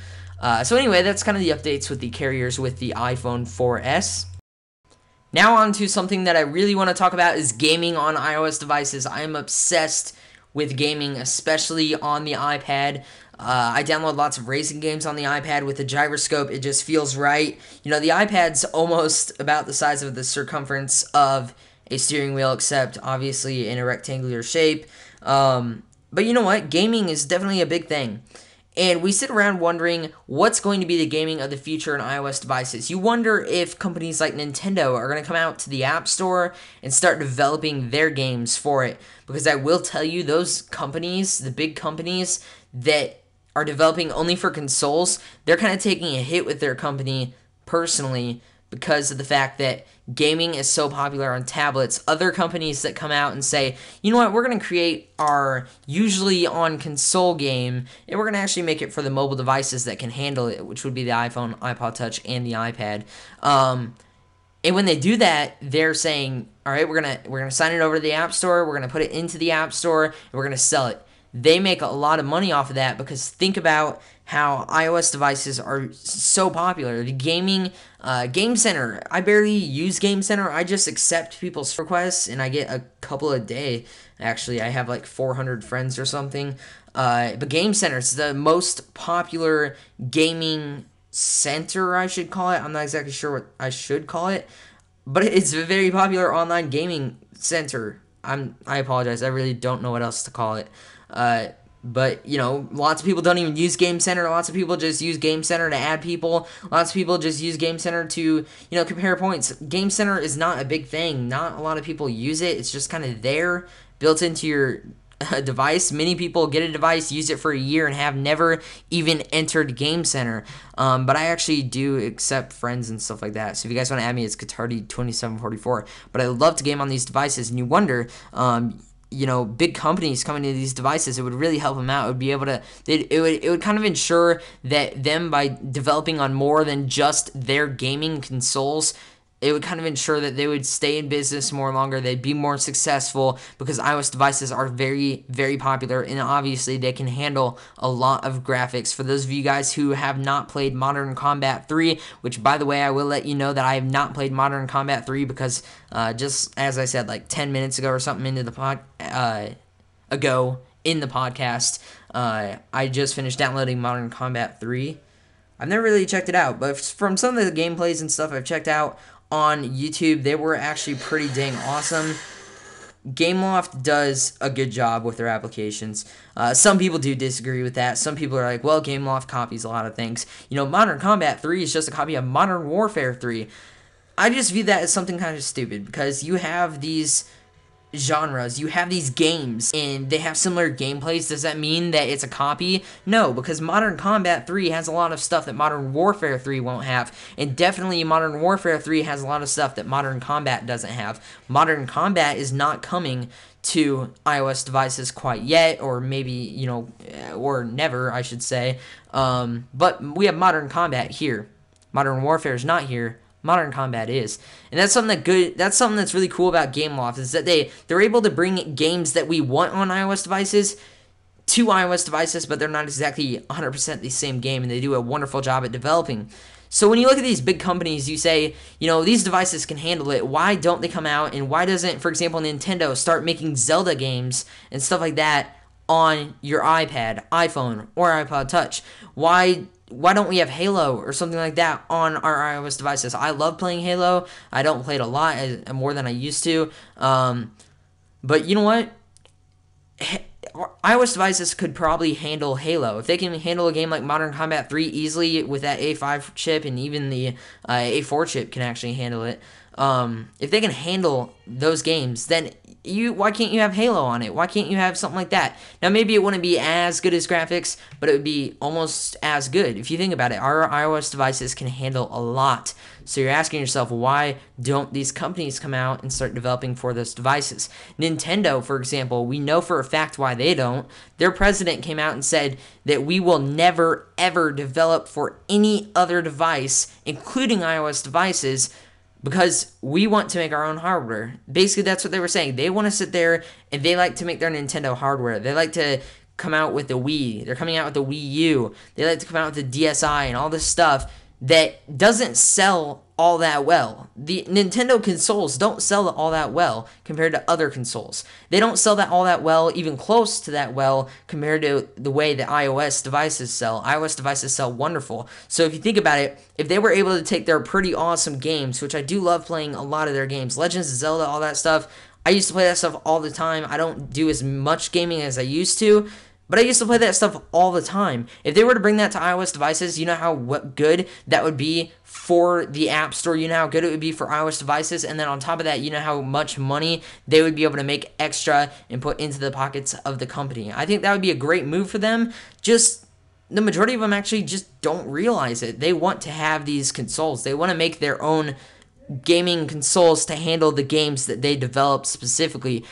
So anyway, that's kind of the updates with the carriers with the iPhone 4S. Now on to something that I really want to talk about is gaming on iOS devices. I am obsessed with gaming, especially on the iPad. I download lots of racing games on the iPad with the gyroscope. It just feels right. The iPad's almost about the size of the circumference of a steering wheel, except obviously in a rectangular shape. But you know what? Gaming is definitely a big thing. And we sit around wondering what's going to be the gaming of the future in iOS devices. You wonder if companies like Nintendo are going to come out to the App Store and start developing their games for it. Because I will tell you, those companies, the big companies that are developing only for consoles, they're kind of taking a hit with their company personally because of the fact that gaming is so popular on tablets. Other companies that come out and say, you know what, we're going to create our usually on console game, and we're going to actually make it for the mobile devices that can handle it, which would be the iPhone, iPod Touch, and the iPad. And when they do that, they're saying, all right, we're gonna sign it over to the App Store, we're going to put it into the App Store, and we're going to sell it. They make a lot of money off of that because think about how iOS devices are so popular. The gaming, Game Center, I barely use Game Center. I just accept people's requests, and I get a couple a day. Actually, I have like 400 friends or something. But Game Center is the most popular gaming center, I should call it. I'm not exactly sure what I should call it, but it's a very popular online gaming center. I apologize. I really don't know what else to call it. But, lots of people don't even use Game Center. Lots of people just use Game Center to add people. Lots of people just use Game Center to, compare points. Game Center is not a big thing. Not a lot of people use it. It's just kind of there, built into your device. Many people get a device, use it for a year, and have never even entered Game Center. But I actually do accept friends and stuff like that. So if you guys want to add me, it's Katardi2744. But I love to game on these devices, and you wonder, big companies coming to these devices, it would really help them out. It would be able to, it would kind of ensure that them, by developing on more than just their gaming consoles, it would kind of ensure that they would stay in business more longer. They'd be more successful because iOS devices are very, very popular, and obviously they can handle a lot of graphics. For those of you guys who have not played Modern Combat 3, which, by the way, I will let you know that I have not played Modern Combat 3 because just as I said, like 10 minutes ago or something into the podcast, I just finished downloading Modern Combat 3. I've never really checked it out, but from some of the gameplays and stuff I've checked out on YouTube, they were actually pretty dang awesome. Gameloft does a good job with their applications. Some people do disagree with that. Some people are like, well, Gameloft copies a lot of things. Modern Combat 3 is just a copy of Modern Warfare 3. I just view that as something kind of stupid because you have these genres, you have these games, and they have similar gameplays. Does that mean that it's a copy? No, because Modern Combat 3 has a lot of stuff that Modern Warfare 3 won't have, and definitely Modern Warfare 3 has a lot of stuff that Modern Combat doesn't have. Modern Combat is not coming to iOS devices quite yet, or maybe, or never, I should say. But we have Modern Combat here. Modern Warfare is not here. Modern Combat is. And that's something that's really cool about Gameloft, is that they're able to bring games that we want on iOS devices to iOS devices, but they're not exactly 100% the same game, and they do a wonderful job at developing. So when you look at these big companies, you say, these devices can handle it. Why don't they come out, and why doesn't, for example, Nintendo start making Zelda games and stuff like that on your iPad, iPhone, or iPod Touch? Why don't we have Halo or something like that on our iOS devices? I love playing Halo. I don't play it a lot, more than I used to. But you know what? iOS devices could probably handle Halo. If they can handle a game like Modern Combat 3 easily with that A5 chip, and even the A4 chip can actually handle it, if they can handle those games, then why can't you have Halo on it? Why can't you have something like that? Now, maybe it wouldn't be as good as graphics, but it would be almost as good. If you think about it, our iOS devices can handle a lot. So you're asking yourself, why don't these companies come out and start developing for those devices? Nintendo, for example, we know for a fact why they don't. Their president came out and said that we will never, ever develop for any other device, including iOS devices, because we want to make our own hardware. Basically, that's what they were saying. They want to sit there and they like to make their Nintendo hardware. They like to come out with the Wii. They're coming out with the Wii U. They like to come out with the DSi and all this stuff that doesn't sell all that well. The Nintendo consoles don't sell all that well compared to other consoles. They don't sell that all that well, even close to that well, compared to the way that iOS devices sell. iOS devices sell wonderful. So if you think about it, if they were able to take their pretty awesome games, which I do love playing a lot of their games, Legends of Zelda, all that stuff, I used to play that stuff all the time. I don't do as much gaming as I used to, but I used to play that stuff all the time. If they were to bring that to iOS devices, you know how good that would be for the App Store. You know how good it would be for iOS devices. And then on top of that, you know how much money they would be able to make extra and put into the pockets of the company. I think that would be a great move for them. Just the majority of them actually just don't realize it. They want to have these consoles. They want to make their own gaming consoles to handle the games that they develop specifically.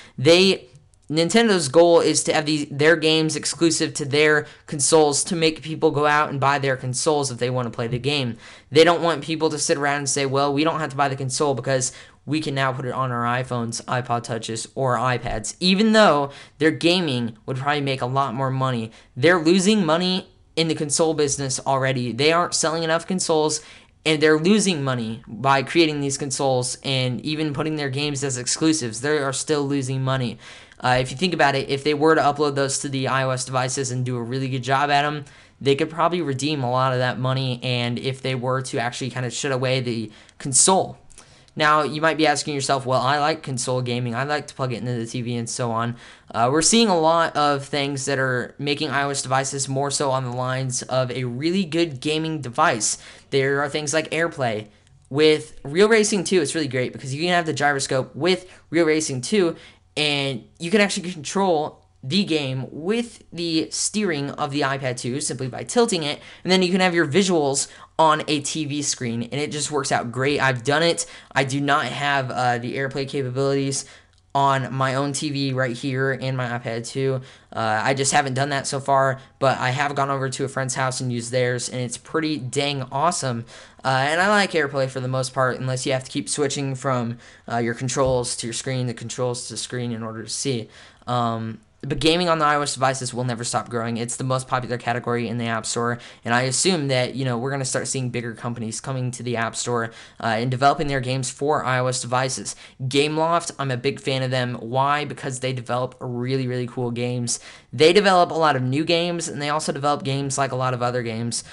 Nintendo's goal is to have their games exclusive to their consoles to make people go out and buy their consoles if they want to play the game. They don't want people to sit around and say, well, we don't have to buy the console because we can now put it on our iPhones, iPod Touches, or iPads. Even though their gaming would probably make a lot more money. They're losing money in the console business already. They aren't selling enough consoles, and they're losing money by creating these consoles and even putting their games as exclusives. They are still losing money. If you think about it, if they were to upload those to the iOS devices and do a really good job at them, they could probably redeem a lot of that money, and if they were to actually kind of shut away the console. Now, you might be asking yourself, well, I like console gaming. I like to plug it into the TV and so on. We're seeing a lot of things that are making iOS devices more so on the lines of a really good gaming device. There are things like AirPlay. With Real Racing 2, it's really great because you can have the gyroscope with Real Racing 2, and you can actually control the game with the steering of the iPad 2 simply by tilting it, and then you can have your visuals on a TV screen, and it just works out great. I've done it. I do not have the AirPlay capabilities on my own TV right here and my iPad 2. I just haven't done that so far, but I have gone over to a friend's house and used theirs, and it's pretty dang awesome. And I like AirPlay for the most part, unless you have to keep switching from your controls to your screen, the controls to screen in order to see. But gaming on the iOS devices will never stop growing. It's the most popular category in the App Store, and I assume that we're going to start seeing bigger companies coming to the App Store and developing their games for iOS devices. Gameloft, I'm a big fan of them. Why? Because they develop really, really cool games. They develop a lot of new games, and they also develop games like a lot of other games.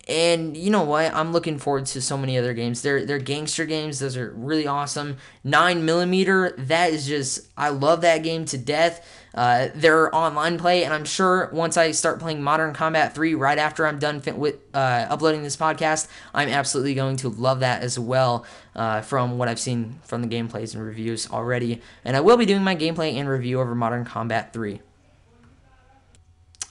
And you know what? I'm looking forward to so many other games. They're gangster games. Those are really awesome. 9mm, that is just, I love that game to death. They're online play, and I'm sure once I start playing Modern Combat 3 right after I'm done with uploading this podcast, I'm absolutely going to love that as well from what I've seen from the gameplays and reviews already. And I will be doing my gameplay and review over Modern Combat 3.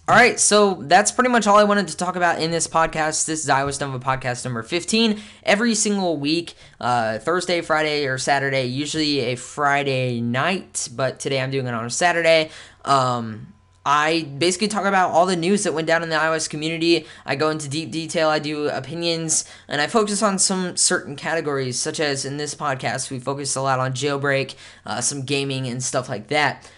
All right, so that's pretty much all I wanted to talk about in this podcast. This is iOS Nova podcast number 15. Every single week, Thursday, Friday, or Saturday, usually a Friday night, but today I'm doing it on a Saturday. I basically talk about all the news that went down in the iOS community. I go into deep detail, I do opinions, and I focus on some certain categories, such as in this podcast, we focus a lot on Jailbreak, some gaming, and stuff like that.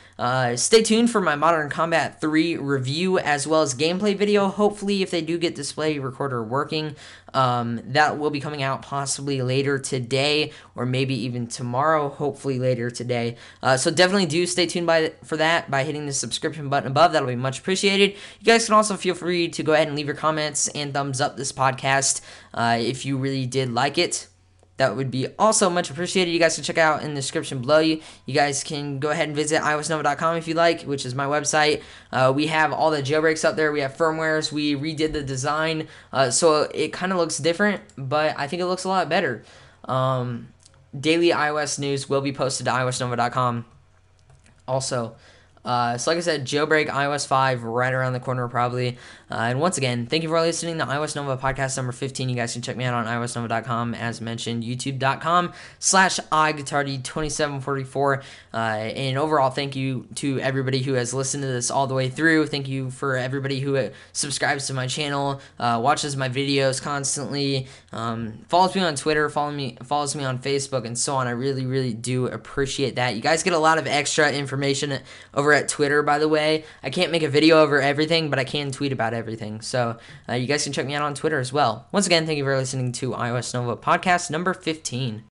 Stay tuned for my Modern Combat 3 review as well as gameplay video. Hopefully, if they do get display recorder working, that will be coming out possibly later today or maybe even tomorrow, hopefully later today. So definitely do stay tuned for that by hitting the subscription button above. That'll be much appreciated. You guys can also feel free to go ahead and leave your comments and thumbs up this podcast if you really did like it. that would be also much appreciated. You guys can check out in the description below. You guys can go ahead and visit iOSnova.com if you like, which is my website. We have all the jailbreaks up there. We have firmwares. We redid the design, so it kind of looks different, but I think it looks a lot better. Daily iOS news will be posted to iOSnova.com. Also, so like I said, Jailbreak iOS 5 right around the corner probably. And once again, thank you for listening to iOS Nova podcast number 15. You guys can check me out on iOSnova.com, as mentioned, youtube.com/iGuitardi2744. And overall, thank you to everybody who has listened to this all the way through. Thank you for everybody who subscribes to my channel, watches my videos constantly, follows me on Twitter, follows me on Facebook, and so on. I really, really do appreciate that. You guys get a lot of extra information over at Twitter, by the way. I can't make a video over everything, but I can tweet about everything. So you guys can check me out on Twitter as well. Once again, thank you for listening to iOS Nova podcast number 15.